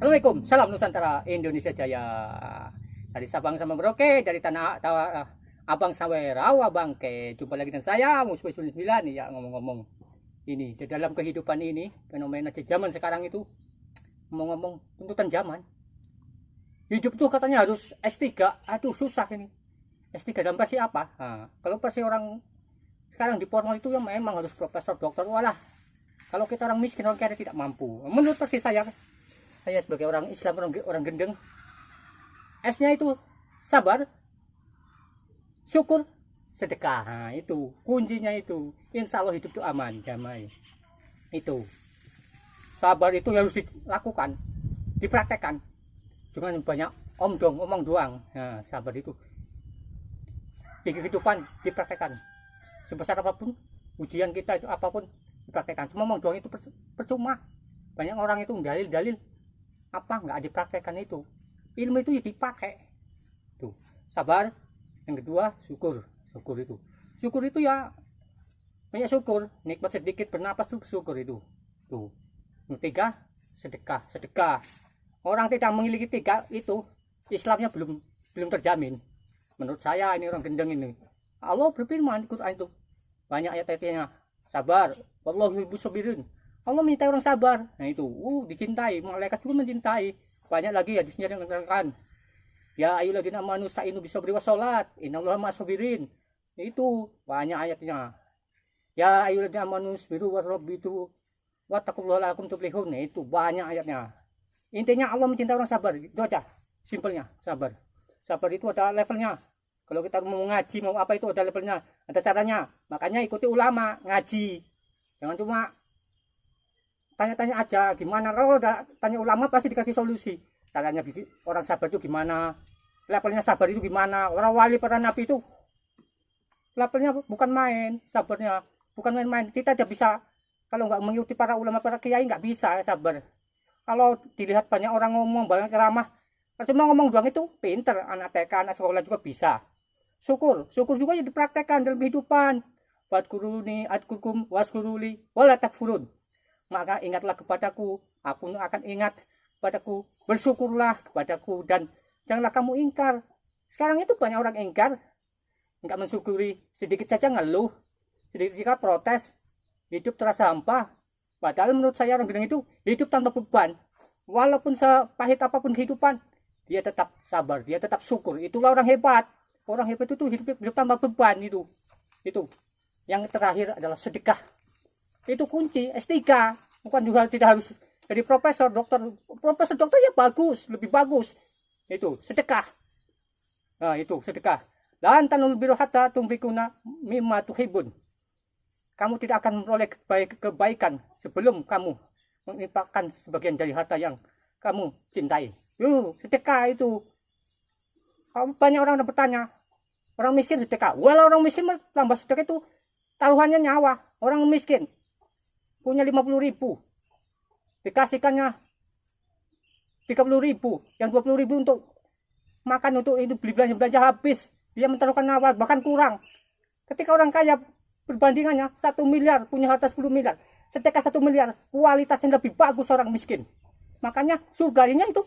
Assalamualaikum, salam Nusantara, Indonesia Jaya. Dari Sabang sampai Merauke, dari tanah Abang sampai Rawa Bangke. Jumpa lagi dengan saya, Mus 9 ya, ngomong-ngomong. Ini di dalam kehidupan ini, fenomena zaman sekarang itu, ngomong-ngomong tuntutan zaman. Hidup tuh katanya harus S3. Aduh, susah ini. S3 dalam versi apa? Nah, kalau versi orang sekarang di formal itu ya memang harus profesor, dokter. Walah, kalau kita orang miskin, orang kaya tidak mampu. Menurut versi saya sebagai orang Islam, orang gendeng, S-nya itu sabar, syukur, sedekah. Nah, itu kuncinya itu. Insya Allah hidup itu aman, damai. Itu sabar itu harus dilakukan, dipraktekkan. Jangan banyak omong doang. Nah, sabar itu di kehidupan dipraktekkan. Sebesar apapun ujian kita itu, apapun dipraktekkan. Cuma omong doang itu percuma. Banyak orang itu dalil-dalil apa nggak dipraktekkan itu. Ilmu itu dipakai. Tuh, sabar. Yang kedua, syukur itu ya banyak syukur, nikmat sedikit bernapas tuh syukur itu. Tuh. Yang ketiga, sedekah. Orang tidak memiliki tiga itu Islamnya belum terjamin. Menurut saya ini orang gendeng ini. Allah berfirman di Quran itu banyak ayat-ayatnya. Sabar, wallahu yuhibbus sabirin. Allah mencintai orang sabar. Nah itu, dicintai, malaikat juga mencintai. Banyak lagi hadisnya yang menerangkan. Ya ayyuhalladzina amanu sta'inu bisabri wassalat, innallaha ma'as sabirin. Itu banyak ayatnya. Ya ayyuhalladzina amanu sabiru warabbitu wattaqullaha la'allakum tuflihun. Nah, itu banyak ayatnya. Intinya Allah mencintai orang sabar. Itu aja. Simpelnya, sabar. Sabar itu ada levelnya. Kalau kita mau ngaji, mau apa itu ada levelnya, ada caranya. Makanya ikuti ulama, ngaji. Jangan cuma tanya-tanya aja gimana. Kalau udah tanya ulama pasti dikasih solusi. Caranya orang sabar itu gimana, levelnya sabar itu gimana. Orang wali, para nabi itu levelnya bukan main, sabarnya bukan main-main. Kita tidak bisa, kalau nggak mengikuti para ulama, para kiai, nggak bisa sabar. Kalau dilihat banyak orang ngomong, banyak ceramah, cuma ngomong doang itu pinter. Anak TK, anak sekolah juga bisa. Syukur juga ya dipraktekkan dalam kehidupan. Wadkuruni adkurkum waskuruli wala takfurun. Maka ingatlah kepadaku, aku akan ingat kepadaku. Bersyukurlah kepadaku dan janganlah kamu ingkar. Sekarang itu banyak orang ingkar, enggak mensyukuri, sedikit saja ngeluh, sedikit saja protes, hidup terasa hampa. Padahal menurut saya orang gendeng itu hidup tanpa beban. Walaupun sepahit apapun kehidupan, dia tetap sabar, dia tetap syukur. Itulah orang hebat. Orang hebat itu hidup tanpa beban itu. Itu. Yang terakhir adalah sedekah. Itu kunci S3. Bukan juga tidak harus jadi profesor, dokter. Profesor, dokter ya bagus, lebih bagus. Itu sedekah. Nah, itu sedekah. Dan tanul biru hatta tumfikuna mimma tuhibun. Kamu tidak akan memperoleh kebaikan sebelum kamu menginfakkan sebagian dari harta yang kamu cintai. Sedekah itu. Banyak orang bertanya, orang miskin sedekah. Walau orang miskin tambah sedekah itu taruhannya nyawa. Orang miskin punya 50.000, dikasihkannya 30.000, yang 20.000 untuk makan, untuk itu beli belanja habis. Dia menaruhkan nyawa, bahkan kurang. Ketika orang kaya perbandingannya 1 miliar, punya harta 10 miliar. Sedekah 1 miliar, kualitasnya lebih bagus orang miskin. Makanya surganya itu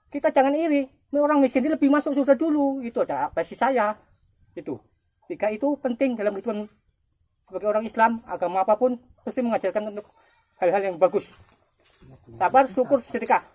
kita jangan iri. Orang miskin ini lebih masuk surga dulu. Itu ada versi saya. Itu. 3 itu penting dalam kehidupan sebagai orang Islam, agama apapun, pasti mengajarkan untuk hal-hal yang bagus. Sabar, syukur, sedekah.